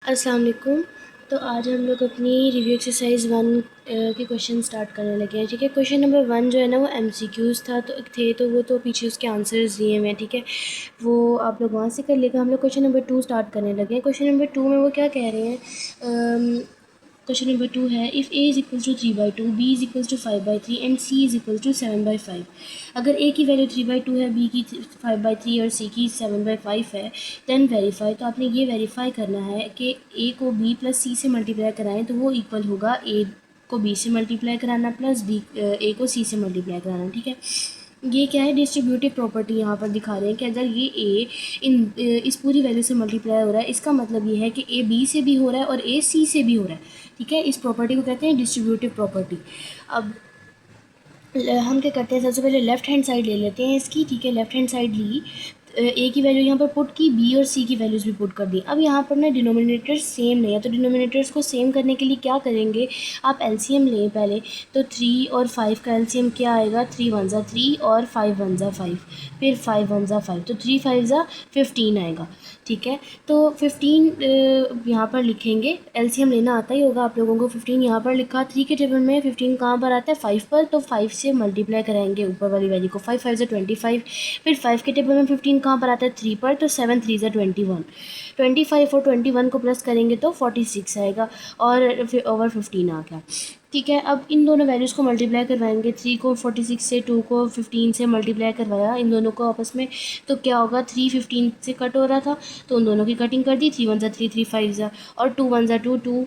अस्सलाम वालेकुम। तो आज हम लोग अपनी रिव्यू एक्सरसाइज 1 के क्वेश्चन स्टार्ट करने लगे हैं। ठीक है, क्वेश्चन नंबर 1 जो है ना वो एमसीक्यूज़ तो वो तो पीछे उसके आंसर्स दिए हुए हैं। ठीक है, वो आप लोग वहाँ से कर लेगा। हम लोग क्वेश्चन नंबर 2 स्टार्ट करने लगे हैं। क्वेश्चन नंबर 2 में वो क्या कह रहे हैं। क्वेश्चन नंबर 2 है, if A is equal to 3/2, B is equal to 5/3 and C is equal to 7/5। अगर ए की वैल्यू 3/2 है, बी की 5/3 और सी की 7/5 है, देन वेरीफाई। तो आपने ये वेरीफाई करना है कि ए को बी प्लस सी से मल्टीप्लाई कराएं तो वो इक्वल होगा ए को बी से मल्टीप्लाई कराना प्लस बी ए को सी से मल्टीप्लाई कराना। ठीक है, ये क्या है, डिस्ट्रीब्यूटिव प्रॉपर्टी यहाँ पर दिखा रहे हैं कि अगर ये ए इस पूरी वैल्यू से मल्टीप्लाई हो रहा है, इसका मतलब ये है कि ए बी से भी हो रहा है और ए सी से भी हो रहा है। ठीक है, इस प्रॉपर्टी को कहते हैं डिस्ट्रीब्यूटिव प्रॉपर्टी। अब हम क्या करते हैं, सबसे पहले लेफ़्ट हैंड साइड ले लेते हैं इसकी। ठीक है, लेफ़्ट हैंड साइड ली, ए की वैल्यू यहाँ पर पुट की, बी और सी की वैल्यूज़ भी पुट कर दी। अब यहाँ पर ना डिनोमिनेटर सेम नहीं है, तो डिनोमिनेटर्स को सेम करने के लिए क्या करेंगे, आप एलसीएम लें पहले। तो 3 और 5 का एलसीएम क्या आएगा, 3 1 ज़ा 3 और 5 1 ज़ा 5, फिर 5 1 ज़ा 5, तो 3 5 ज़ा 15 आएगा। ठीक है, तो 15 यहाँ पर लिखेंगे, एलसीएम लेना आता ही होगा आप लोगों को। 15 यहाँ पर लिखा, 3 के टेबल में 15 कहाँ पर आता है, 5 पर, तो 5 से मल्टीप्लाई कराएंगे ऊपर वाली वैल्यू को। 5 5 ज़ा 25, फिर 5 के टेबल में 15 कहाँ पर आता है, 3 पर, तो 7 3 ज़ा 21, 25 और 21 को प्लस करेंगे तो 46 आएगा और फिर ओवर 15 आ गया। ठीक है, अब इन दोनों वैल्यूज़ को मल्टीप्लाई करवाएंगे, 3 को 46 से, 2 को 15 से मल्टीप्लाई करवाया इन दोनों को आपस में, तो क्या होगा, 3 15 से कट हो रहा था तो उन दोनों की कटिंग कर दी, 3 1 ज़ा 3 3 5 ज़ा, और 2 1 ज़ा 2 2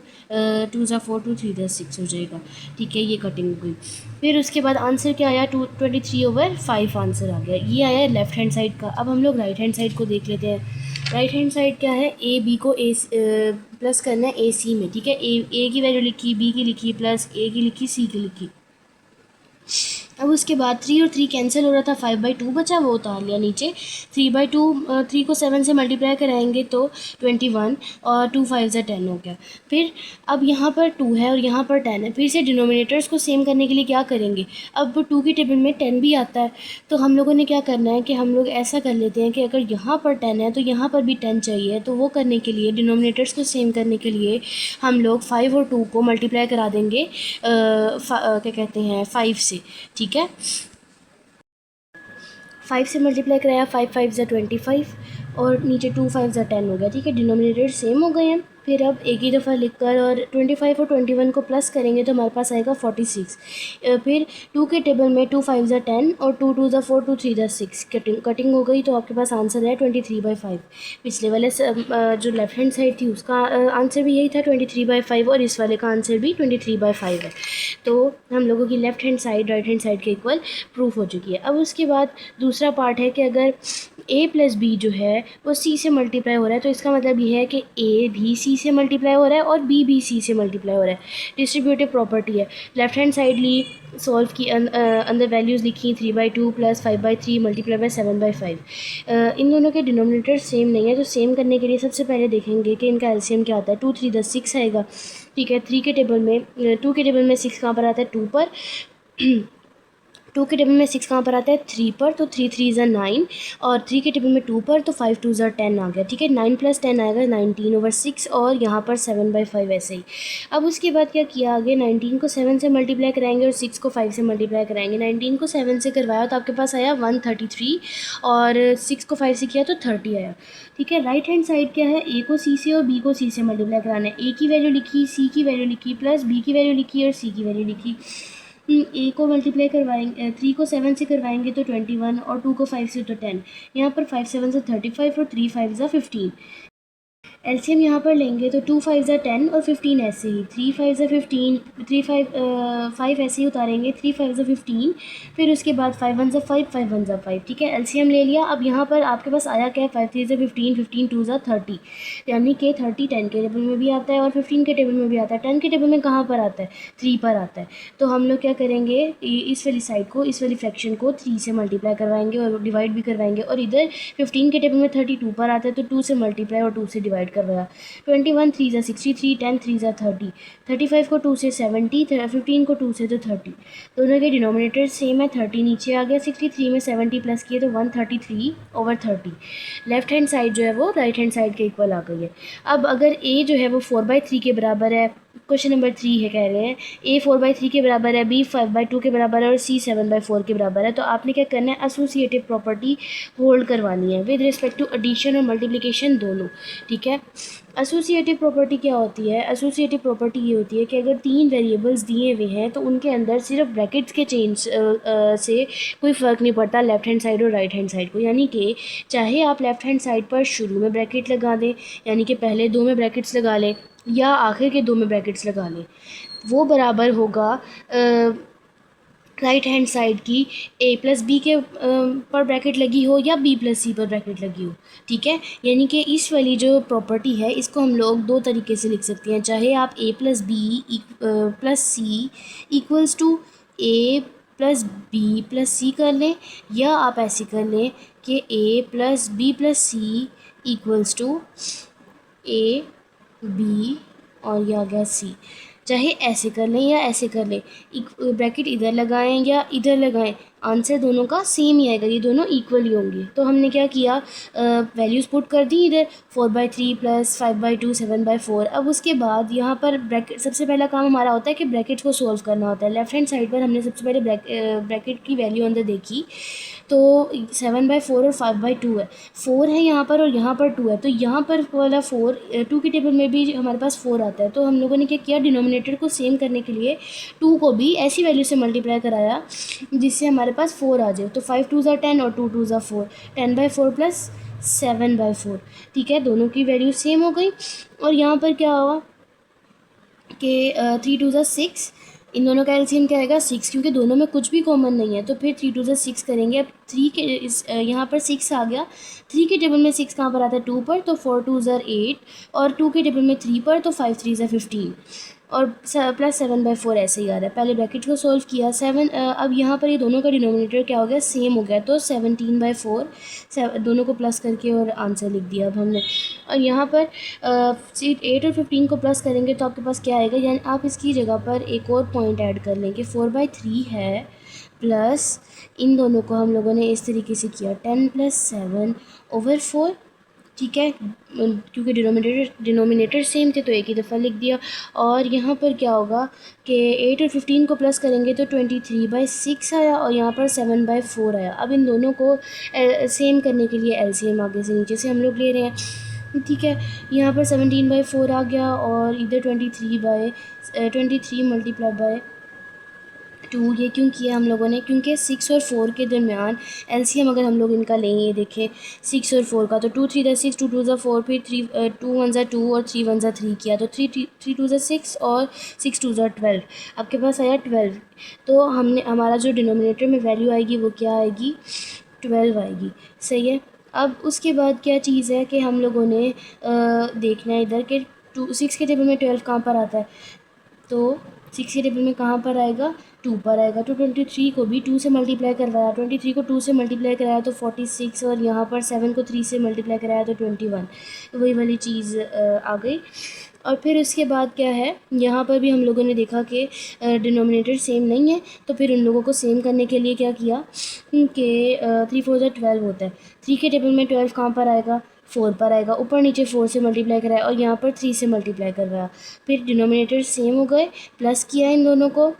2 ज़ा 4 2 3 ज़ा 6 हो जाएगा। ठीक है, ये कटिंग हो गई। फिर उसके बाद आंसर क्या आया, 23/5 आंसर आ गया। ये आया लेफ्ट हैंड साइड का। अब हम लोग राइट हैंड साइड को देख लेते हैं। राइट हैंड साइड क्या है, ए बी को ए प्लस करना है ए सी में। ठीक है, ए की वैल्यू लिखी, बी की लिखी, प्लस ए की लिखी, सी की लिखी। अब उसके बाद 3 और 3 कैंसिल हो रहा था, 5/2 बचा, वो उतार लिया नीचे। 3/2, 3 को 7 से मल्टीप्लाई कराएंगे तो 21 और 2 5 ज़ा 10 हो गया। फिर अब यहाँ पर 2 है और यहाँ पर 10 है, फिर से डिनोमिनेटर्स को सेम करने के लिए क्या करेंगे, अब 2 के टेबल में 10 भी आता है, तो हम लोगों ने क्या करना है कि हम लोग ऐसा कर लेते हैं कि अगर यहाँ पर 10 है तो यहाँ पर भी 10 चाहिए। तो वो करने के लिए, डिनोमिनेटर्स को सेम करने के लिए, हम लोग 5 और 2 को मल्टीप्लाई करा देंगे क्या कहते हैं, 5 से। ठीक है, 5 से मल्टीप्लाई कराया, 5 5 ज़ा 25 और नीचे 2 5 ज़ा 10 हो गया। ठीक है, डिनोमिनेटर सेम हो गए हैं। फिर अब एक ही दफ़ा लिखकर और 25 और 21 को प्लस करेंगे तो हमारे पास आएगा 46। फिर 2 के टेबल में 2 5 ज़ा 10 और 2 2 ज़ा 4 2 3 ज़ा 6, कटिंग हो गई, तो आपके पास आंसर है 23/5। पिछले वाले जो लेफ्ट हैंड साइड थी उसका आंसर भी यही था 23/5, और इस वाले का आंसर भी 23/5 है। तो हम लोगों की left hand side right hand side के इक्वल प्रूफ हो चुकी है। अब उसके बाद दूसरा पार्ट है कि अगर a प्लस बी जो है वो c से मल्टीप्लाई हो रहा है, तो इसका मतलब ये है कि a भी c से मल्टीप्लाई हो रहा है और b भी c से मल्टीप्लाई हो रहा है। डिस्ट्रीब्यूटिव प्रॉपर्टी है। लेफ्ट हैंड साइड ली, सॉल्व की, अंदर वैल्यूज़ लिखी, 3/2 प्लस 5/3 मल्टीप्लाई बाई 7/5। इन दोनों के डिनोमिनेटर सेम नहीं है, तो सेम करने के लिए सबसे पहले देखेंगे कि इनका एलसीएम क्या आता है। 2 3 10 6 आएगा। ठीक है, 3 के टेबल में 2 के टेबल में 6 कहाँ पर आता है, 2 पर। 2 के टेबल में 6 कहाँ पर आता है, 3 पर, तो 3 3 ज़ा 9, और 3 के टेबल में 2 पर, तो 5 2 ज़ा 10 आ गया। ठीक है, 9 + 10 आएगा 19/6, और यहाँ पर 7/5 ऐसे ही। अब उसके बाद क्या किया आगे, 19 को 7 से मल्टीप्लाई कराएंगे और 6 को 5 से मल्टीप्लाई कराएंगे। 19 को 7 से करवाया तो आपके पास आया 133, और 6 को 5 से किया तो 30 आया। ठीक है, राइट हैंड साइड क्या है, ए को सी से और बी को सी से मल्टीप्लाई कराना है। ए की वैल्यू लिखी, सी की वैल्यू लिखी, प्लस बी की वैल्यू लिखी और सी की वैल्यू लिखी। ए को मल्टीप्लाई करवाएंगे, 3 को 7 से करवाएंगे तो 21, और 2 को 5 से तो 10। यहाँ पर 5 7 से 35 और 3 5 ज़ा 15। एलसीएम यहाँ पर लेंगे तो 2 5 ज़ा 10 और 15 ऐसे ही, 3 5 ज़ा 15, 5 ऐसे ही उतारेंगे, 3 5 ज़ा 15, फिर उसके बाद 5 1 ज़ा 5 5 1 ज़ा 5। ठीक है, एलसीएम ले लिया। अब यहाँ पर आपके पास आया क्या है, 5 3 ज़ा 15, 15 2 ज़ा 30, यानी कि 30 10 के टेबल में भी आता है और 15 के टेबल में भी आता है। 10 के टेबल में कहाँ पर आता है, 3 पर आता है। तो हम लोग क्या करेंगे, इस वाली साइड को, इस वाली फ्रैक्शन को 3 से मल्टीप्लाई करवाएंगे और डिवाइड भी करवाएंगे, और इधर 15 के टेबल में 32 पर आता है तो 2 से मल्टीप्लाई और 2 से डिवाइड करवाया। 21 3 ज़ा 63, 10 3 ज़ा 30, 35 को 2 से 70, 15 को 2 से तो 30। दोनों के डिनोमिनेटर सेम है, 30 नीचे आ गया। 63 में 70 प्लस किए तो 133/30। लेफ्ट हैंड साइड जो है वो राइट हैंड साइड के इक्वल आ गई है। अब अगर ए जो है वो 4/3 के बराबर है, क्वेश्चन नंबर 3 है, कह रहे हैं ए 4/3 के बराबर है, बी 5/2 के बराबर है और सी 7/4 के बराबर है। तो आपने क्या करना है, एसोसिएटिव प्रॉपर्टी होल्ड करवानी है विद रिस्पेक्ट टू एडिशन और मल्टीप्लिकेशन दोनों। ठीक है, एसोसिएटिव प्रॉपर्टी क्या होती है? एसोसिएटिव प्रॉपर्टी ये होती है कि अगर 3 वेरिएबल्स दिए हुए हैं तो उनके अंदर सिर्फ ब्रैकेट्स के चेंज से कोई फ़र्क नहीं पड़ता लेफ़्ट हैंड साइड और राइट हैंड साइड को। यानी कि चाहे आप लेफ़्ट हैंड साइड पर शुरू में ब्रैकेट लगा दें, यानी कि पहले 2 में ब्रैकेट्स लगा लें या आखिर के 2 में ब्रैकेट्स लगा लें, वो बराबर होगा राइट हैंड साइड की ए प्लस बी के पर ब्रैकेट लगी हो या बी प्लस सी पर ब्रैकेट लगी हो। ठीक है, यानी कि इस वाली जो प्रॉपर्टी है इसको हम लोग दो तरीके से लिख सकते हैं। चाहे आप A plus B plus C equals to A plus B plus C कर लें, या आप ऐसे कर लें कि A plus B plus C equals to A B और यह आ गया सी। चाहे ऐसे कर लें या ऐसे कर लें, ब्रैकेट इधर लगाएं या इधर लगाएं, आंसर दोनों का सेम ही आएगा, ये दोनों इक्वल ही होंगे। तो हमने क्या किया, वैल्यूज़ पुट कर दी इधर 4/3 प्लस 5/2 7/4। अब उसके बाद यहाँ पर ब्रैकेट, सबसे पहला काम हमारा होता है कि ब्रैकेट्स को सोल्व करना होता है। लेफ्ट हैंड साइड पर हमने सबसे पहले ब्रैकेट की वैल्यू अंदर देखी तो 7/4 और 5/2 है, 4 है यहाँ पर और यहाँ पर 2 है। तो यहाँ पर वाला 4 2 की टेबल में भी हमारे पास 4 आता है। तो हम लोगों ने क्या किया, डिनोमिनेटर को सेम करने के लिए 2 को भी ऐसी वैल्यू से मल्टीप्लाई कराया जिससे हमारे पास 4 आ जाए। तो 5 2 ज़ा 10 और 2 2 ज़ा 4, 10/4 प्लस 7/4। ठीक है, दोनों की वैल्यू सेम हो गई। और यहाँ पर क्या हुआ कि 3 2 ज़ा 6, इन दोनों का एलसीएम क्या आएगा 6, क्योंकि दोनों में कुछ भी कॉमन नहीं है। तो फिर 3 2 ज़ा 6 करेंगे। अब 3 के यहाँ पर 6 आ गया, 3 के टेबल में 6 कहाँ पर आता है 2 पर, तो 4 2 ज़ा 8 और 2 के टेबल में 3 पर, तो 5 3 ज़ा 15 और प्लस 7/4 ऐसे ही आ रहा है। पहले ब्रैकेट को सॉल्व किया 7, अब यहाँ पर ये दोनों का डिनोमिनेटर क्या हो गया, सेम हो गया। तो 17/4 दोनों को प्लस करके और आंसर लिख दिया अब हमने। और यहाँ पर 8 और 15 को प्लस करेंगे तो आपके पास क्या आएगा, यानी आप इसकी जगह पर एक और पॉइंट ऐड कर लेंगे, 4/3 है प्लस इन दोनों को हम लोगों ने इस तरीके से किया 10 + 7/4। ठीक है, क्योंकि डिनोमिनेटर सेम थे तो एक ही दफ़ा लिख दिया। और यहाँ पर क्या होगा कि 8 और 15 को प्लस करेंगे तो 23/6 आया और यहाँ पर 7/4 आया। अब इन दोनों को सेम करने के लिए एलसीएम आगे से नीचे से हम लोग ले रहे हैं। ठीक है, यहाँ पर 17/4 आ गया और इधर 23 मल्टीप्लाई बाय 2। ये क्यों किया हम लोगों ने, क्योंकि 6 और 4 के दरमियान एलसीएम अगर हम लोग इनका लें, ये देखें 6 और 4 का, तो 2 3 ज़ा 6, 2 2 ज़ा 4, फिर 2 1 ज़ा 2 और 3 1 ज़ा 3 किया, तो 3 2 ज़ा 6 और 6 2 ज़ा 12, आपके पास आया 12। तो हमने हमारा जो डिनोमिनेटर में वैल्यू आएगी वो क्या आएगी, 12 आएगी। सही है। अब उसके बाद क्या चीज़ है कि हम लोगों ने देखना है इधर के 6 के टेबल में 12 कहाँ पर आता है, तो 6 के टेबल में कहाँ पर आएगा, 2 पर आएगा। तो 23 को भी 2 से मल्टीप्लाई करवाया, 23 को 2 से मल्टीप्लाई कराया तो 46, और यहाँ पर 7 को 3 से मल्टीप्लाई कराया तो 21। तो वही वाली चीज़ आ गई। और फिर उसके बाद क्या है, यहाँ पर भी हम लोगों ने देखा कि डिनोमिनेटर सेम नहीं है, तो फिर उन लोगों को सेम करने के लिए क्या किया कि 3 4 ज़ा 12 होता है। 3 के टेबल में 12 कहाँ पर आएगा, 4 पर आएगा। ऊपर नीचे 4 से मल्टीप्लाई कराया और यहाँ पर 3 से मल्टीप्लाई करवाया। फिर डिनोमिनेटर सेम हो गए, प्लस किया इन दोनों को,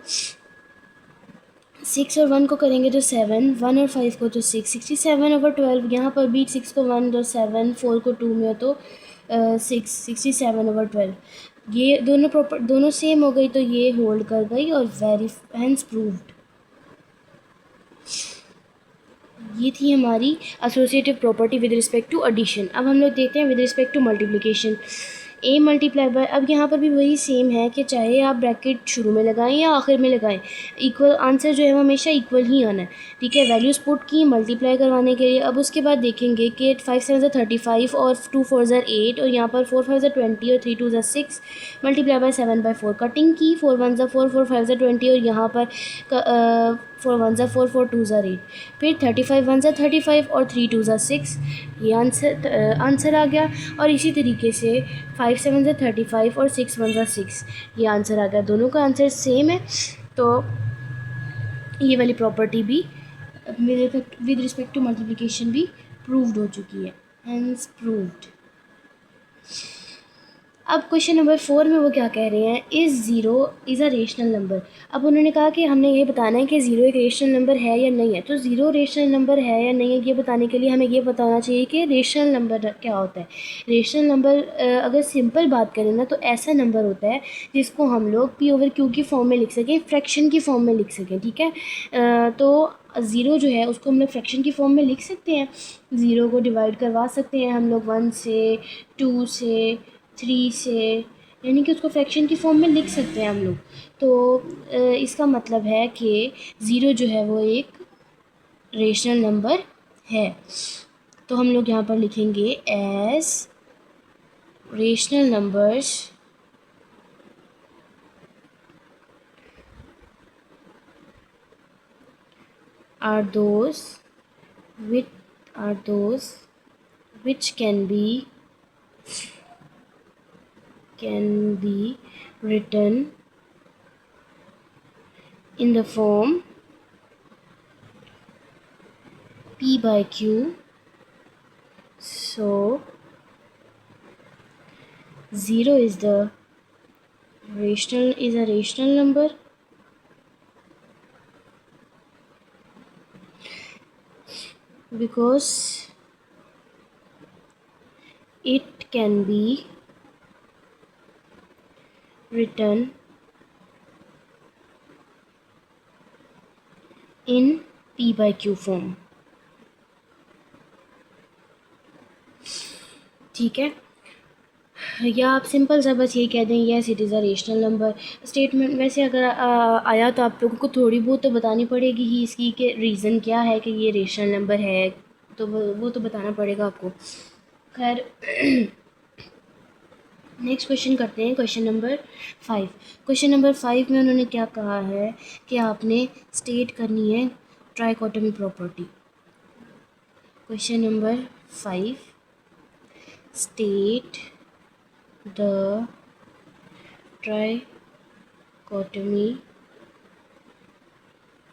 6 और 1 को करेंगे तो 7, 1 और 5 को तो 6, 67/12। यहाँ पर भी 6 को 1 तो 7, 4 को 2 में तो 6, 67/12। ये दोनों सेम हो गई तो ये होल्ड कर गई और हेंस प्रूव्ड। ये थी हमारी associative property with respect to addition. अब हम लोग देखते हैं with respect to multiplication. A multiply by, अब यहाँ पर भी वही सेम है कि चाहे आप ब्रैकेट शुरू में लगाएं या आखिर में लगाएं, इक्वल आंसर जो है वो हमेशा इक्वल ही आना है। ठीक है, वैल्यूज़ पुट की मल्टीप्लाई करवाने के लिए। अब उसके बाद देखेंगे कि 5 7 ज़ा 35 और 2 4 ज़ा 8 और यहाँ पर 4 5 ज़ा 20 और 3 2 ज़ा 6 मल्टीप्लाई बाय 7/4। कटिंग की 4 1 ज़ा 4, 4 5 ज़ा 20 और यहाँ पर 4 वन ज़ा 4, 4 टू ज़ा 8, फिर 35 वन ज़ा 35 और 3 टू ज़ा 6, ये आंसर आ गया। और इसी तरीके से 5 7 ज़ा 35 और 6 वन ज़ा 6, ये आंसर आ गया। दोनों का आंसर सेम है, तो ये वाली प्रॉपर्टी भी विद रिस्पेक्ट टू मल्टीप्लिकेशन भी प्रूव्ड हो चुकी है, हेंस प्रूव्ड। अब क्वेश्चन नंबर 4 में वो क्या कह रहे हैं, is zero is a rational number. अब उन्होंने कहा कि हमने ये बताना है कि ज़ीरो एक रेशनल नंबर है या नहीं है। तो ज़ीरो रेशनल नंबर है या नहीं है ये बताने के लिए हमें ये बताना चाहिए कि रेशनल नंबर क्या होता है। रेशनल नंबर अगर सिंपल बात करें ना, तो ऐसा नंबर होता है जिसको हम लोग पी ओवर क्यू की फॉर्म में लिख सकें, फ्रैक्शन की फॉर्म में लिख सकें, ठीक है। तो ज़ीरो जो है उसको हम लोग फ्रैक्शन की फॉर्म में लिख सकते हैं। ज़ीरो को डिवाइड करवा सकते हैं हम लोग 1 से, 2 से, 3 से, यानी कि उसको फ्रैक्शन की फॉर्म में लिख सकते हैं हम लोग। तो इसका मतलब है कि ज़ीरो जो है वो एक रेशनल नंबर है। तो हम लोग यहाँ पर लिखेंगे as rational numbers are those which can be written in the form P by Q. So 0 is a rational number, because it can be written in P by Q form। ठीक है, या आप सिंपल सा बस ये कह दें yes it is a rational number. Statement वैसे अगर आया तो आप लोगों को थोड़ी बहुत तो बतानी पड़ेगी ही इसकी कि रीज़न क्या है कि ये रेशनल नंबर है, तो वो तो बताना पड़ेगा आपको। खैर नेक्स्ट क्वेश्चन करते हैं, क्वेश्चन नंबर 5। क्वेश्चन नंबर 5 में उन्होंने क्या कहा है कि आपने स्टेट करनी है trichotomy property. Question number 5, state the trichotomy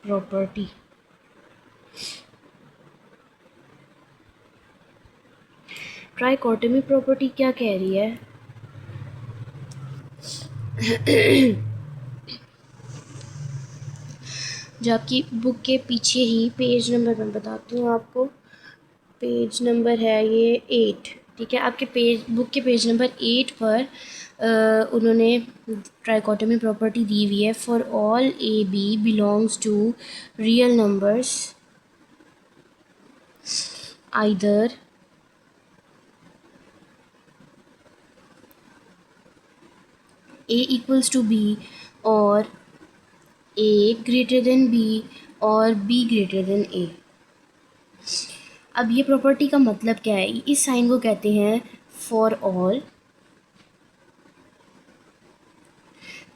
property. Trichotomy property क्या कह रही है, जो आपकी बुक के पीछे ही पेज नंबर मैं बताती हूँ आपको, पेज नंबर है ये 8, ठीक है। आपके बुक के पेज नंबर 8 पर उन्होंने ट्राइकोटोमी प्रॉपर्टी दी हुई है, for all A B belongs to real numbers either A equals to B और ए ग्रेटर देन बी और बी ग्रेटर देन ए। अब ये प्रॉपर्टी का मतलब क्या है, इस साइन को कहते हैं फॉर ऑल,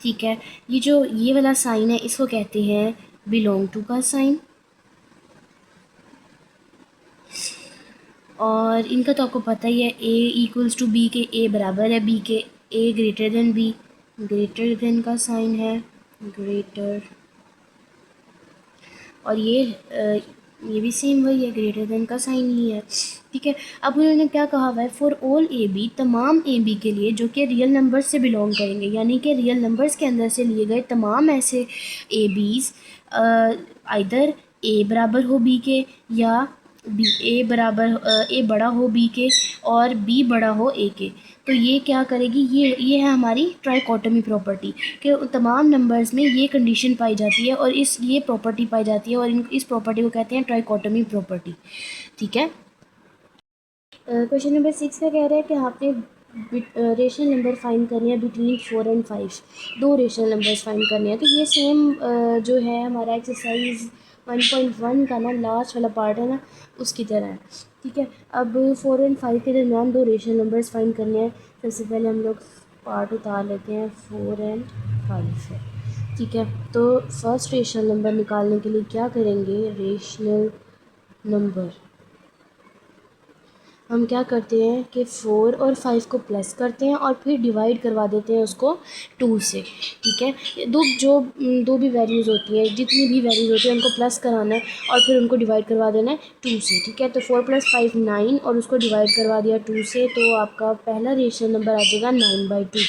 ठीक है। ये जो ये वाला साइन है इसको कहते हैं बिलोंग टू का साइन, और इनका तो आपको पता ही है, ए इक्वल्स टू बी के ए बराबर है बी के, A greater than B, greater than का साइन है ग्रेटर, और ये भी सेम वही है, ग्रेटर देन का साइन ही है, ठीक है। अब उन्होंने क्या कहा हुआ है, फॉर ऑल ए बी, तमाम ए बी के लिए जो कि रियल नंबर्स से बिलोंग करेंगे, यानी कि रियल नंबर्स के अंदर से लिए गए तमाम ऐसे ए बीज आइदर ए बराबर हो बी के, या बी ए बड़ा हो बी के और बी बड़ा हो ए के। तो ये क्या करेगी, ये है हमारी ट्राइकोटोमी प्रॉपर्टी कि तमाम नंबर्स में ये कंडीशन पाई जाती है और ये प्रॉपर्टी पाई जाती है, और इस प्रॉपर्टी को कहते हैं ट्राइकोटोमी प्रॉपर्टी, ठीक है। क्वेश्चन नंबर 6 का कह रहा है कि आपने रेशनल नंबर फाइंड करनी है बिटवीन 4 एंड 5, दो रेशनल नंबर्स फाइंड करने हैं। तो ये सेम जो है हमारा एक्सरसाइज 1.1 का ना लास्ट वाला पार्ट है ना, उसकी तरह है, ठीक है। अब 4 एंड 5 के दरमियान दो रेशनल नंबर्स फाइंड करने हैं। सबसे पहले हम लोग पार्ट उतार लेते हैं, 4 एंड 5 है, ठीक है, तो फर्स्ट रेशनल नंबर निकालने के लिए क्या करेंगे, रेशनल नंबर हम क्या करते हैं कि 4 और 5 को प्लस करते हैं और फिर डिवाइड करवा देते हैं उसको 2 से। ठीक है, दो भी वैल्यूज़ होती हैं, जितनी भी वैल्यूज़ होती हैं उनको प्लस कराना है और फिर उनको डिवाइड करवा देना है 2 से। ठीक है, तो 4 + 5 9 और उसको डिवाइड करवा दिया 2 से, तो आपका पहला रेशनल नंबर आ जाएगा 9/2।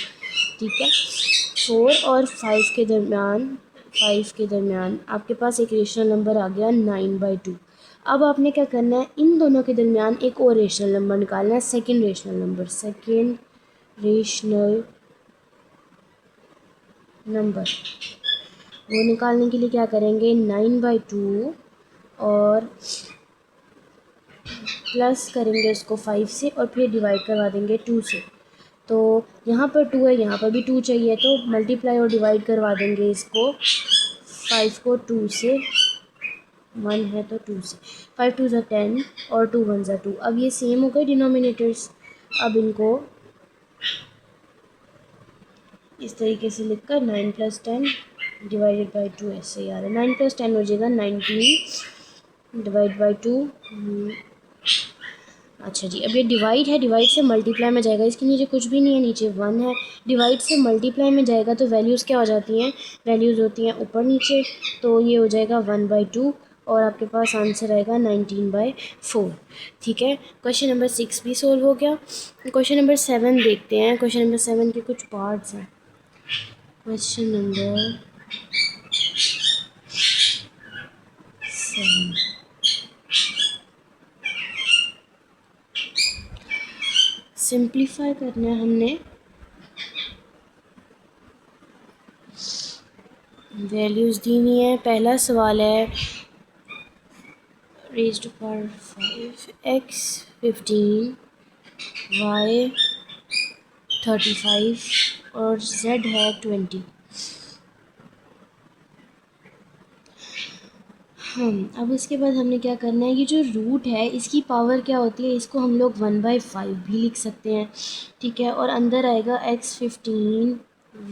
ठीक है, 4 और 5 के दरमियान आपके पास एक रेशनल नंबर आ गया 9/2। अब आपने क्या करना है, इन दोनों के दरमियान एक और रेशनल नंबर निकालना है, सेकंड रेशनल नंबर। वो निकालने के लिए क्या करेंगे, 9/2 और प्लस करेंगे उसको 5 से और फिर डिवाइड करवा देंगे 2 से। तो यहाँ पर 2 है, यहाँ पर भी 2 चाहिए, तो मल्टीप्लाई और डिवाइड करवा देंगे इसको 5 को 2 से, 1 है तो 2 से, 5 2 ज़ा 10 और 2 1 ज़ा 2। अब ये सेम हो गए डिनोमिनेटर्स। अब इनको इस तरीके से लिखकर 9 + 10 डिवाइडेड बाई 2 ऐसे ही आ रहा है। 9 + 10 हो जाएगा 19 डिवाइड बाई 2। अच्छा जी, अब ये डिवाइड है, डिवाइड से मल्टीप्लाई में जाएगा, इसके नीचे कुछ भी नहीं है, नीचे 1 है। डिवाइड से मल्टीप्लाई में जाएगा तो वैल्यूज़ क्या हो जाती हैं, वैल्यूज़ होती हैं ऊपर नीचे, तो ये हो जाएगा 1/2 और आपके पास आंसर आएगा 19/4। ठीक है, क्वेश्चन नंबर 6 भी सोल्व हो गया। क्वेश्चन नंबर 7 देखते हैं। क्वेश्चन नंबर 7 के कुछ पार्ट्स हैं। क्वेश्चन नंबर 7, सिंप्लीफाई करना है हमने। वैल्यूज़ दी हुई हैं। पहला सवाल है raised to power 5 x 15 y 35 और z है 20। अब उसके बाद हमने क्या करना है, ये जो रूट है इसकी पावर क्या होती है, इसको हम लोग 1/5 भी लिख सकते हैं। ठीक है, और अंदर आएगा x 15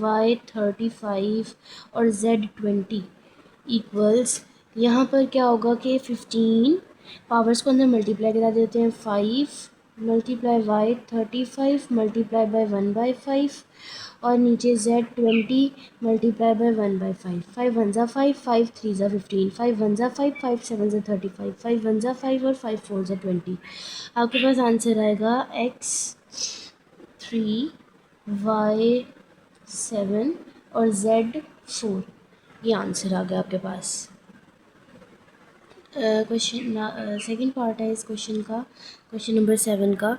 y 35 और z 20 इक्वल्स, यहाँ पर क्या होगा कि 15 पावर्स को अंदर मल्टीप्लाई करा देते हैं, 5 मल्टीप्लाई y 35 मल्टीप्लाई बाय 1/5 और नीचे z 20 मल्टीप्लाई बाय 1/5। 5 1 ज़ा 5, 5 3 ज़ा 15, 5 1 ज़ा 5, 5 7 ज़ा 35, 5 1 ज़ा 5 और 5 4 ज़ा 20। आपके पास आंसर आएगा x 3 y 7 और z 4। ये आंसर आ गया आपके पास। क्वेश्चन सेकंड पार्ट है इस क्वेश्चन का, क्वेश्चन नंबर 7 का।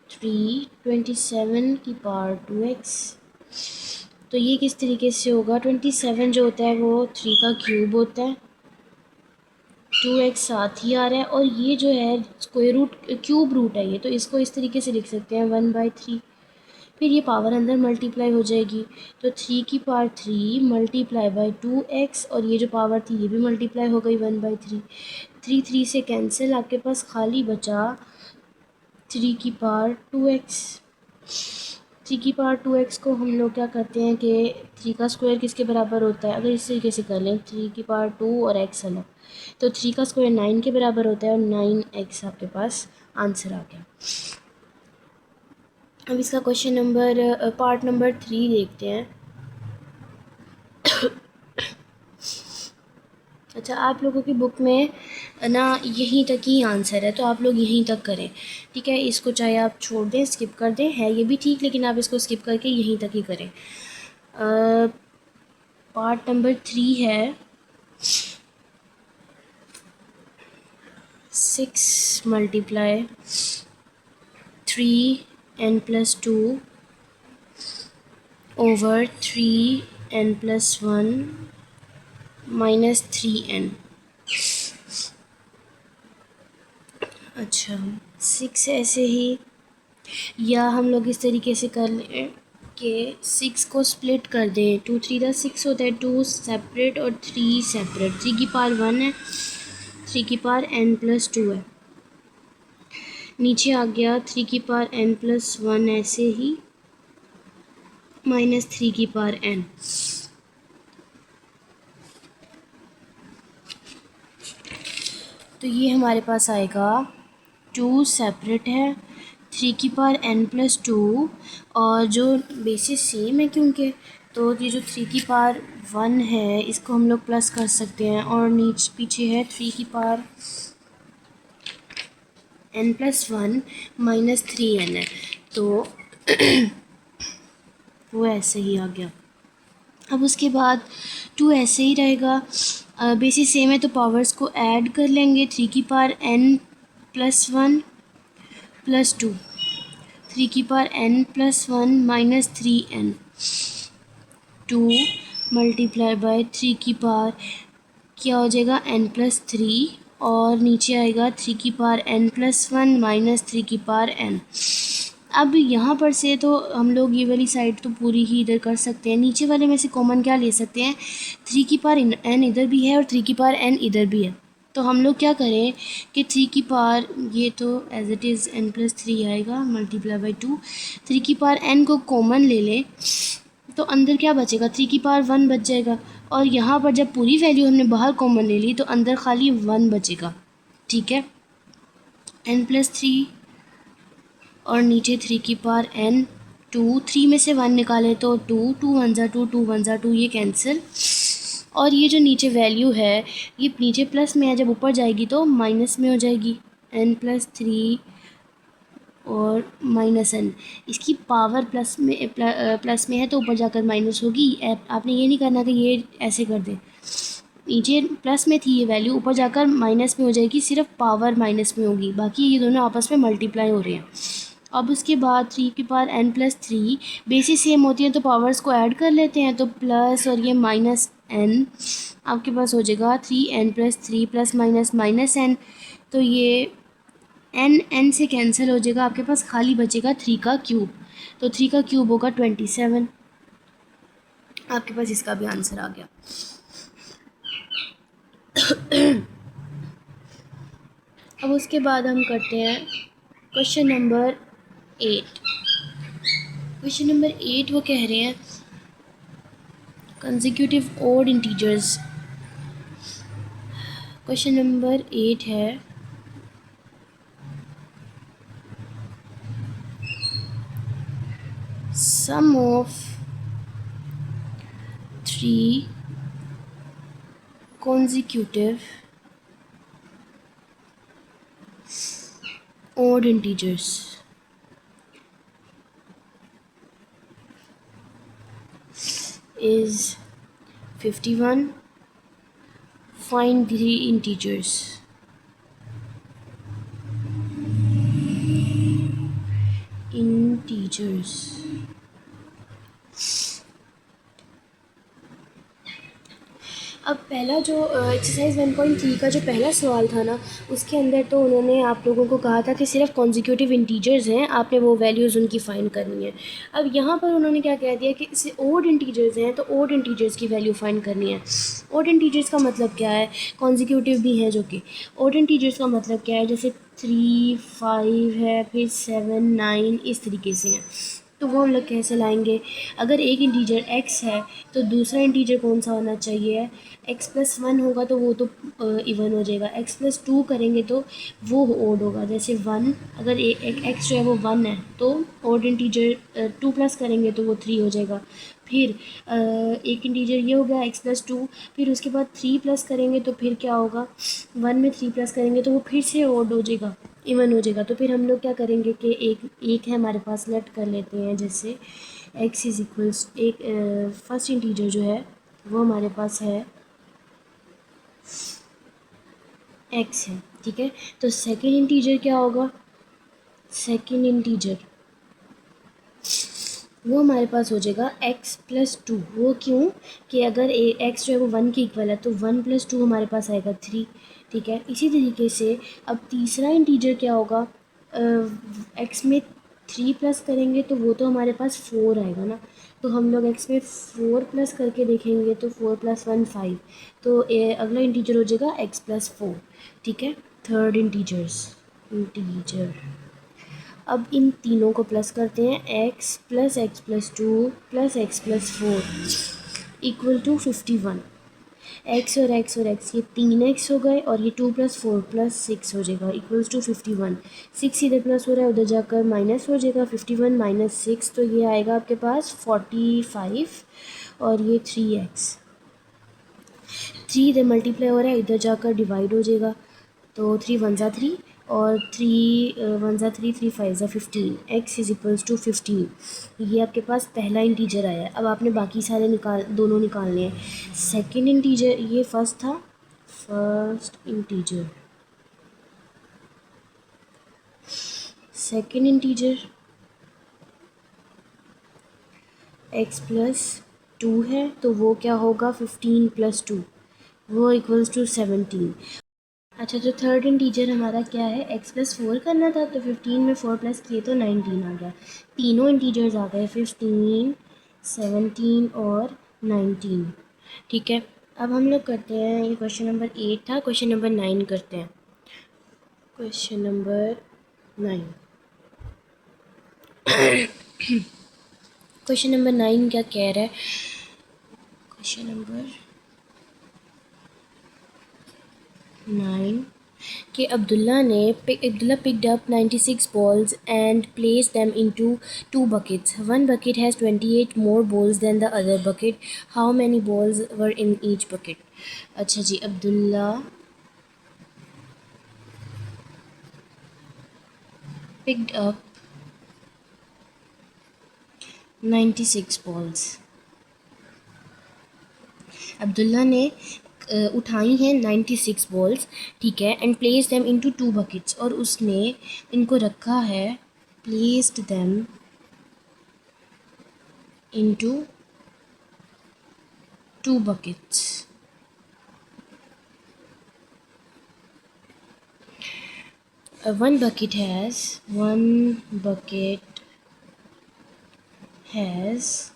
327 की पावर 2x, तो ये किस तरीके से होगा, 27 जो होता है वो 3 का क्यूब होता है, 2x साथ ही आ रहा है और ये जो है स्क्वायर रूट क्यूब रूट है ये, तो इसको इस तरीके से लिख सकते हैं 1/3। फिर ये पावर अंदर मल्टीप्लाई हो जाएगी, तो 3 की पावर 3 मल्टीप्लाई बाई 2x और ये जो पावर थी ये भी मल्टीप्लाई हो गई 1/3। 3 3 से कैंसिल, आपके पास खाली बचा 3 की पावर 2x। 3 की पावर 2x को हम लोग क्या करते हैं कि 3 का स्क्वायर किसके बराबर होता है, अगर इस तरीके से कर लें 3 की पावर 2 और x अलग, तो 3 का स्क्वायर 9 के बराबर होता है और 9x आपके पास आंसर आ गया। अब इसका क्वेश्चन नंबर पार्ट नंबर 3 देखते हैं। अच्छा, आप लोगों की बुक में ना यहीं तक ही आंसर है, तो आप लोग यहीं तक करें। ठीक है, इसको चाहे आप छोड़ दें, स्किप कर दें, है ये भी ठीक, लेकिन आप इसको स्किप करके यहीं तक ही करें। पार्ट नंबर 3 है 6 multiply 3n+2 over 3n+1 -3n। अच्छा, 6 ऐसे ही, या हम लोग इस तरीके से कर लें कि 6 को स्प्लिट कर दें, 2 3 दा 6 होता है, 2 सेपरेट और 3 सेपरेट। 3 की पावर 1 है, 3 की पावर n+2 है, नीचे आ गया 3 की पावर n+1 ऐसे ही, माइनस 3 की पावर n। तो ये हमारे पास आएगा 2 सेपरेट है, 3 की पावर n+2, और जो बेसिस सेम है क्योंकि, तो ये जो 3 की पावर 1 है इसको हम लोग प्लस कर सकते हैं, और नीचे पीछे है 3 की पावर n+1 माइनस 3n है, तो वो ऐसे ही आ गया। अब उसके बाद 2 ऐसे ही रहेगा, बेसिस सेम है तो पावर्स को ऐड कर लेंगे, 3 की पावर n+1 प्लस 2, 3 की power n+1 minus 3n, 2 multiply by 3 की पावर क्या हो जाएगा n+3, और नीचे आएगा 3 की पावर n+1 माइनस 3 की पावर n। अब यहाँ पर से तो हम लोग ये वाली साइड तो पूरी ही इधर कर सकते हैं, नीचे वाले में से कॉमन क्या ले सकते हैं, 3 की पावर n इधर भी है और 3 की पावर n इधर भी है, तो हम लोग क्या करें कि 3 की पावर, ये तो एज इट इज़ n+3 आएगा मल्टीप्लाई बाई 2, 3 की पावर n को कॉमन ले लें तो अंदर क्या बचेगा, 3 की पावर 1 बच जाएगा, और यहाँ पर जब पूरी वैल्यू हमने बाहर कॉमन ले ली तो अंदर खाली 1 बचेगा, ठीक है, n+3 और नीचे 3 की पावर n, 2, 3 में से 1 निकाले तो 2, 2 1 ज़ा 2, 2 1 ज़ा 2, ये कैंसिल, और ये जो नीचे वैल्यू है ये नीचे प्लस में है, जब ऊपर जाएगी तो माइनस में हो जाएगी, n+3 और माइनस n, इसकी पावर प्लस में है तो ऊपर जाकर माइनस होगी। आपने ये नहीं करना कि ये ऐसे कर दें, नीचे प्लस में थी ये वैल्यू, ऊपर जाकर माइनस में हो जाएगी, सिर्फ पावर माइनस में होगी, बाकी ये दोनों आपस में मल्टीप्लाई हो रहे हैं। अब उसके बाद 3 की पावर n+3, बेसिस सेम होती है तो पावर्स को ऐड कर लेते हैं, तो प्लस और ये माइनस n आपके पास हो जाएगा 3n+3 plus minus minus n, तो ये n से कैंसिल हो जाएगा, आपके पास खाली बचेगा 3 का क्यूब, तो 3 का क्यूब होगा 27, आपके पास इसका भी आंसर आ गया। अब उसके बाद हम करते हैं क्वेश्चन नंबर 8। क्वेश्चन नंबर 8 वो कह रहे हैं consecutive odd integers. Question number 8 है sum of 3 consecutive odd integers is 51. Find 3 integers. अब पहला जो एक्सरसाइज 1.3 का जो पहला सवाल था ना, उसके अंदर तो उन्होंने आप लोगों को कहा था कि सिर्फ कॉन्जिक्यूटिव इंटीजर्स हैं, आपने वो वैल्यूज़ उनकी फाइंड करनी है। अब यहाँ पर उन्होंने क्या कह दिया कि इसे ओड इंटीजर्स हैं तो ओड इंटीजर्स की वैल्यू फाइंड करनी है। ओड इंटीजर्स का मतलब क्या है, कॉन्जिक्यूटिव भी है जो कि, ओड इंटीजर्स का मतलब क्या है, जैसे 3, 5 है, फिर 7, 9 इस तरीके से हैं, तो वो हम लोग कैसे लाएंगे। अगर एक इंटीजर x है तो दूसरा इंटीजर कौन सा होना चाहिए, x+1 होगा तो वो तो इवन हो जाएगा, x+2 करेंगे तो वो ओड होगा, जैसे 1, अगर एक x जो है वो 1 है तो ओड इंटीजर 2 प्लस करेंगे तो वो 3 हो जाएगा। फिर एक इंटीजर ये हो गया x+2, फिर उसके बाद 3 प्लस करेंगे तो फिर क्या होगा, 1 में 3 प्लस करेंगे तो वो फिर से ओड हो जाएगा, इवन हो जाएगा। तो फिर हम लोग क्या करेंगे कि एक है हमारे पास, सेलेक्ट कर लेते हैं, जैसे x इज़ इक्वल्स एक फर्स्ट इंटीजर जो है वो हमारे पास है x है, ठीक है। तो सेकंड इंटीजर क्या होगा, सेकंड इंटीजर वो हमारे पास हो जाएगा x+2। वो क्यों कि अगर x जो है वो 1 के इक्वल है तो 1+2 हमारे पास आएगा 3, ठीक है। इसी तरीके से अब तीसरा इंटीजर क्या होगा, x में 3 प्लस करेंगे तो वो तो हमारे पास 4 आएगा ना, तो हम लोग x में 4 प्लस करके देखेंगे तो 4 + 1 5, तो अगला इंटीजर हो जाएगा x+4, ठीक है। थर्ड इंटीजर अब इन तीनों को प्लस करते हैं, x+x+2 + x+4 equal to 51। X और एक्स और एक्स ये 3x हो गए और ये 2 + 4 + 6 हो जाएगा इक्वल्स टू 51। 6 इधर प्लस हो रहा है, उधर जाकर माइनस हो जाएगा। 51 - 6 तो ये आएगा आपके पास 45 और ये 3x। 3 इधर मल्टीप्लाई हो रहा है, इधर जाकर डिवाइड हो जाएगा। तो 3 × 1 = 3 और 3 × 1 = 3, 3 × 5 = 15। x is equals to 15। ये आपके पास पहला इंटीजर आया है। अब आपने बाकी सारे दोनों निकालने हैं। सेकंड इंटीजर, ये फर्स्ट था, first integer. Second integer x+2 है, तो वो क्या होगा 15 + 2, वो इक्वल्स टू 17। अच्छा, जो थर्ड इंटीजर हमारा क्या है, x+4 करना था, तो 15 में 4 प्लस किए तो 19 आ गया। तीनों इंटीजर्स आ गए, 15, 17 और 19। ठीक है, अब हम लोग करते हैं, ये क्वेश्चन नंबर 8 था, क्वेश्चन नंबर 9 करते हैं। क्वेश्चन नंबर 9 क्वेश्चन नंबर 9 क्या कह रहा है, क्वेश्चन नंबर 9 कि Abdullah picked up 96 balls and placed them into 2 buckets. One bucket has 28 more balls than the other bucket. How many balls were in each bucket? अच्छा जी, Abdullah picked up 96 balls. Abdullah ने उठाई हैं 96 balls, ठीक है, and place them into 2 buckets, और उसने इनको रखा है, placed them into 2 buckets. One bucket has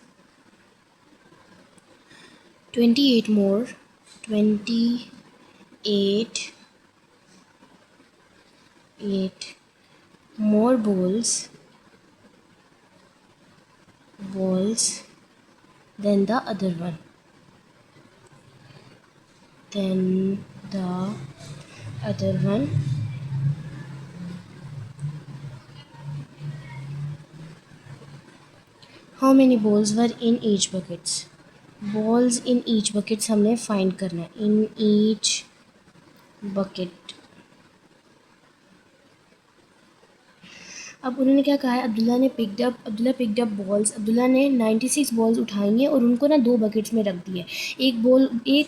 28 more 28 more balls than the other one. How many balls were in each buckets? Balls in each buckets हमने find करना है, in each bucket. अब उन्होंने क्या कहा है, Abdullah picked up balls, Abdullah ने 96 balls उठाई हैं और उनको ना 2 बकेट्स में रख दिए। एक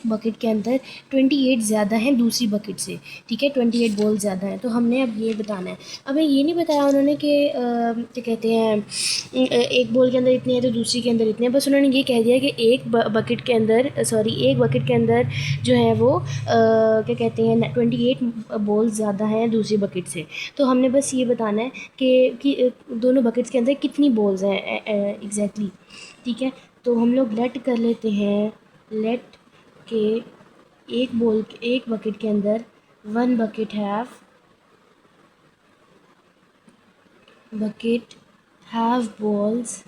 बकेट के अंदर 28 ज़्यादा हैं दूसरी बकेट से, ठीक है, 28 बॉल ज़्यादा हैं। तो हमने अब ये बताना है, अब ये नहीं बताया उन्होंने कि क्या कहते हैं, एक बॉल के अंदर इतने हैं तो दूसरी के अंदर इतने हैं, बस उन्होंने ये कह दिया कि एक बकेट के अंदर जो है वो क्या कहते हैं 28 बॉल्स ज़्यादा हैं दूसरी बकेट से। तो हमने बस ये बताना है कि दोनों बकेट्स के अंदर कितनी बॉल्स हैं एग्जैक्टली, ठीक है। तो हम लोग लेट कर लेते हैं, लेट के एक बकेट के अंदर one bucket have balls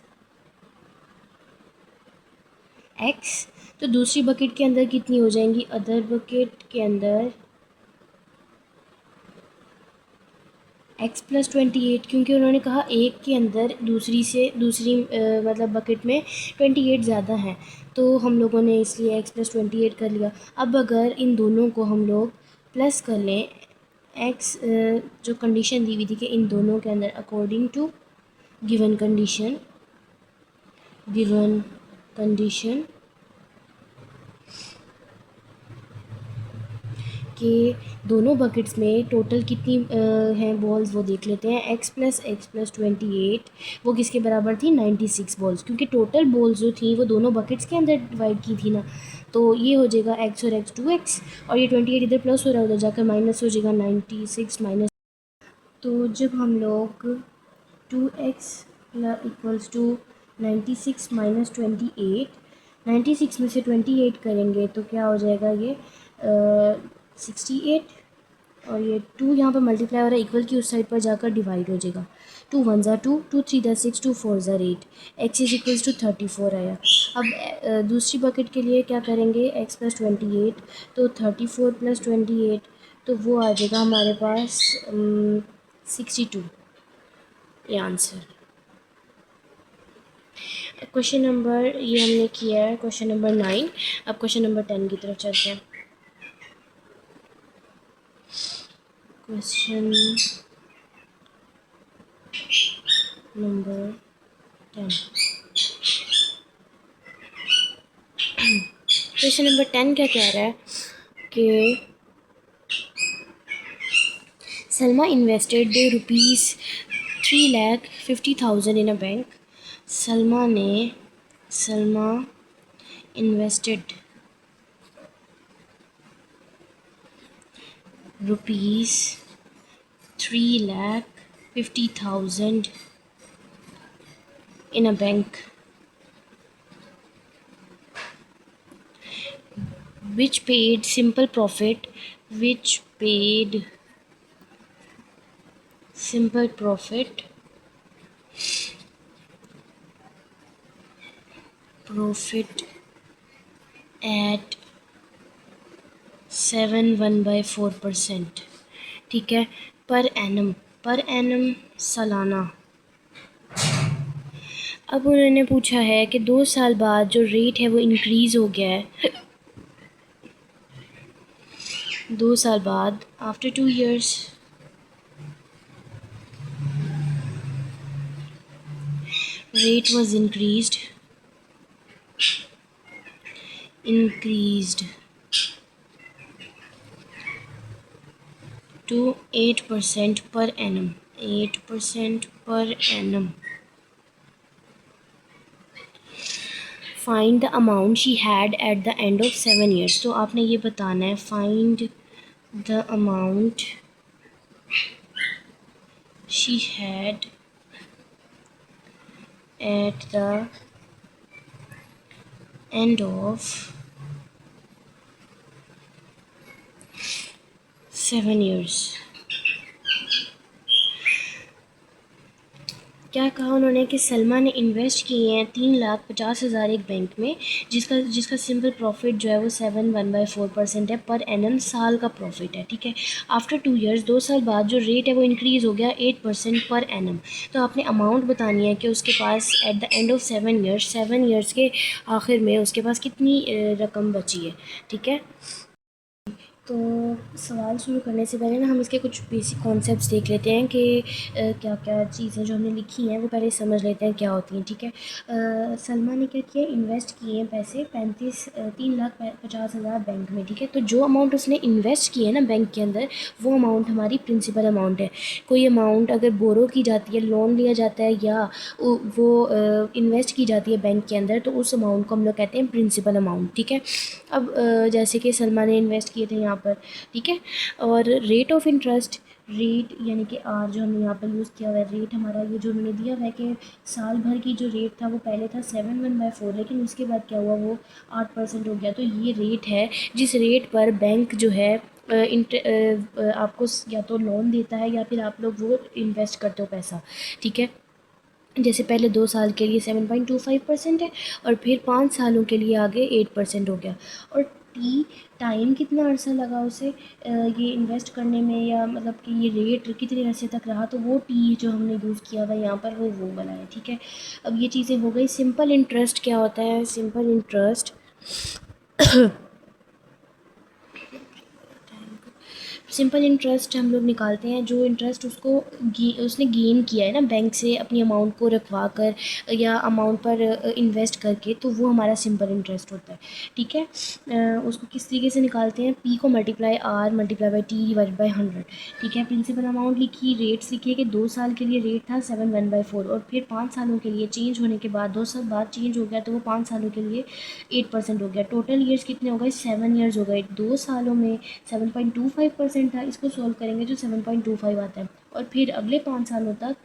x, तो दूसरी बकेट के अंदर कितनी हो जाएंगी, अदर बकेट के अंदर x+28, क्योंकि उन्होंने कहा एक के अंदर दूसरी मतलब बकेट में 28 ज़्यादा हैं, तो हम लोगों ने इसलिए x+28 कर लिया। अब अगर इन दोनों को हम लोग प्लस कर लें, x जो कंडीशन दी हुई थी कि इन दोनों के अंदर अकॉर्डिंग टू गिवन कंडीशन कि दोनों बकेट्स में टोटल कितनी हैं बॉल्स, वो देख लेते हैं। x+28 वो किसके बराबर थी, 96 बॉल्स, क्योंकि टोटल बॉल्स जो थी वो दोनों बकेट्स के अंदर डिवाइड की थी ना, तो ये हो जाएगा x और x 2x, और ये 28 इधर प्लस हो रहा है, उधर जाकर माइनस हो जाएगा 96 माइनस। तो जब हम लोग 2x इक्वल्स टू 96 माइनस 28, 96 में से 28 करेंगे तो क्या हो जाएगा, ये 68, और ये 2 यहाँ पर मल्टीप्लाई हो रहा है, इक्वल की उस साइड पर जाकर डिवाइड हो जाएगा। 2 1 ज़ा 2, 2 3 ज़ा 6, 2 4 ज़ा 8, x इज इक्वल्स टू 34 आया। अब दूसरी बकेट के लिए क्या करेंगे, x प्लस 28, तो 34 प्लस 28, तो वो आ जाएगा हमारे पास 62, ये आंसर। क्वेश्चन नंबर ये हमने किया है, क्वेश्चन नंबर 9। अब क्वेश्चन नंबर 10 की तरफ चलते हैं। क्वेश्चन नंबर 10, क्वेश्चन नंबर 10 क्या कह रहा है कि Salma invested ₹3,50,000 in a bank. Salma invested ₹3,50,000 in a bank, which paid simple profit at 7.1/4%, ठीक है, पर एनम सालाना। अब उन्होंने पूछा है कि 2 साल बाद जो रेट है वो इंक्रीज़ हो गया है, 2 साल बाद after 2 years rate was increased to 8% per annum, 8% per annum. Find the amount she had at the end of 7 years. तो आपने ये बताना है, find the amount she had at the end of 7 years. क्या कहा उन्होंने कि सलमा ने इन्वेस्ट किए हैं 3,50,000 एक बैंक में, जिसका सिंपल प्रॉफिट जो है वो 7.1/4% है, पर एनम साल का प्रॉफिट है, ठीक है। आफ्टर 2 years 2 साल बाद जो रेट है वो इंक्रीज़ हो गया 8% पर एनम। तो आपने अमाउंट बतानी है कि उसके पास at the end of 7 years के आखिर में उसके पास कितनी रकम बची है, ठीक है। तो सवाल शुरू करने से पहले ना हम इसके कुछ बेसिक कॉन्सेप्ट्स देख लेते हैं कि क्या क्या चीज़ें जो हमने लिखी हैं वो पहले समझ लेते हैं क्या होती हैं, ठीक है। सलमा ने क्या किया, इन्वेस्ट किए हैं पैसे 3,50,000 बैंक में, ठीक है। तो जो अमाउंट उसने इन्वेस्ट किए हैं ना बैंक के अंदर, वो अमाउंट हमारी प्रिंसिपल अमाउंट है। कोई अमाउंट अगर बोरो की जाती है, लोन लिया जाता है या वो इन्वेस्ट की जाती है बैंक के अंदर, तो उस अमाउंट को हम लोग कहते हैं प्रिंसिपल अमाउंट, ठीक है। अब जैसे कि सलमा ने इन्वेस्ट किए थे यहाँ पर, ठीक है। और रेट ऑफ इंटरेस्ट, रेट यानी कि आर जो हमने यहाँ पर यूज़ किया हुआ है, रेट हमारा ये जो उन्होंने दिया हुआ है कि साल भर की जो रेट था वो पहले था 7.1/4, लेकिन उसके बाद क्या हुआ, वो 8% हो गया। तो ये रेट है जिस रेट पर बैंक जो है आपको या तो लोन देता है या फिर आप लोग वो इन्वेस्ट करते हो पैसा, ठीक है। जैसे पहले 2 साल के लिए 7.25% है और फिर 5 सालों के लिए आगे 8% हो गया। और टाइम कितना अरसा लगा उसे ये इन्वेस्ट करने में, या मतलब कि ये रेट कितने अरसे तक रहा, तो वो जो हमने यूज़ किया हुआ यहाँ पर वो वाला है, ठीक है। अब ये चीज़ें हो गई। सिंपल इंटरेस्ट क्या होता है, सिंपल इंटरेस्ट सिंपल इंटरेस्ट हम लोग निकालते हैं जो इंटरेस्ट उसने गेन किया है ना बैंक से अपनी अमाउंट को रखवा कर या अमाउंट पर इन्वेस्ट करके, तो वो हमारा सिंपल इंटरेस्ट होता है, ठीक है। उसको किस तरीके से निकालते हैं, पी को multiply R multiply by T divide by 100, ठीक है। प्रिंसिपल अमाउंट लिखी, रेट्स लिखिए कि 2 साल के लिए रेट था 7.1/4 और फिर 5 सालों के लिए चेंज होने के बाद 2 साल बाद चेंज हो गया तो वो 5 सालों के लिए 8% हो गया। टोटल ईयर्स कितने हो गए, 7 ईयर्स हो गए। 2 सालों में 7.25% था, इसको सॉल्व करेंगे जो 7.25 आता है, और फिर अगले 5 सालों तक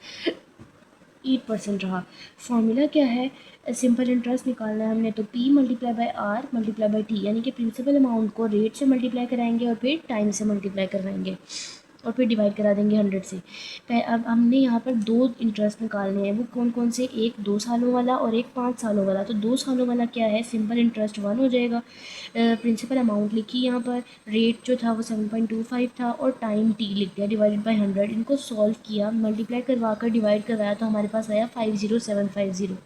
8% रहा। फॉर्मूला क्या है, सिंपल इंटरेस्ट निकालना है हमने, तो P multiply by R multiply by T, यानी कि प्रिंसिपल अमाउंट को रेट से मल्टीप्लाई कराएंगे और फिर टाइम से मल्टीप्लाई करवाएंगे। और फिर डिवाइड करा देंगे 100 से। अब हमने यहाँ पर दो इंटरेस्ट निकालने हैं, वो कौन कौन से, एक 2 सालों वाला और एक 5 सालों वाला। तो 2 सालों वाला क्या है, सिंपल इंटरेस्ट 1 हो जाएगा। प्रिंसिपल अमाउंट लिखी यहाँ पर, रेट जो था वो 7.25 था और टाइम टी लिख दिया डिवाइडेड बाई 100। इनको सॉल्व किया, मल्टीप्लाई करवा कर डिवाइड करवाया तो हमारे पास आया 50750।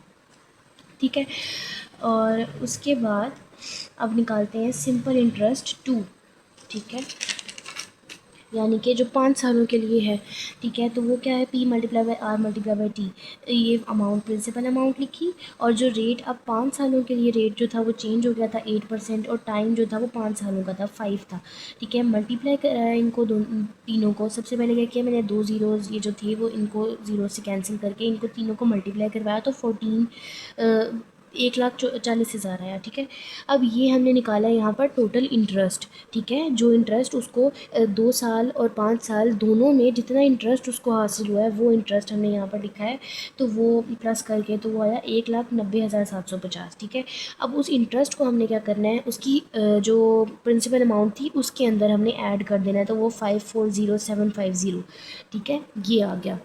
ठीक है। और उसके बाद अब निकालते हैं सिंपल इंटरेस्ट 2। ठीक है, यानी कि जो 5 सालों के लिए है। ठीक है, तो वो क्या है, P multiply by R multiply by T. ये अमाउंट प्रिंसिपल अमाउंट लिखी, और जो रेट अब 5 सालों के लिए रेट जो था वो चेंज हो गया था 8%, और टाइम जो था वो 5 सालों का था 5 था। ठीक है, मल्टीप्लाई कराया इनको तीनों को। सबसे पहले क्या किया मैंने, 2 ज़ीरोज़ ये जो थे वो इनको ज़ीरो से कैंसिल करके इनको तीनों को मल्टीप्लाई करवाया तो 1,40,000 आया। ठीक है, अब ये हमने निकाला है यहाँ पर टोटल इंटरेस्ट। ठीक है, जो इंटरेस्ट उसको 2 साल और 5 साल दोनों में जितना इंटरेस्ट उसको हासिल हुआ है वो इंटरेस्ट हमने यहाँ पर लिखा है। तो वो प्लस करके तो वो आया 1,90,750। ठीक है, अब उस इंटरेस्ट को हमने क्या करना है, उसकी जो प्रिंसिपल अमाउंट थी उसके अंदर हमने ऐड कर देना है, तो वो 540,750। ठीक है, ये आ गया।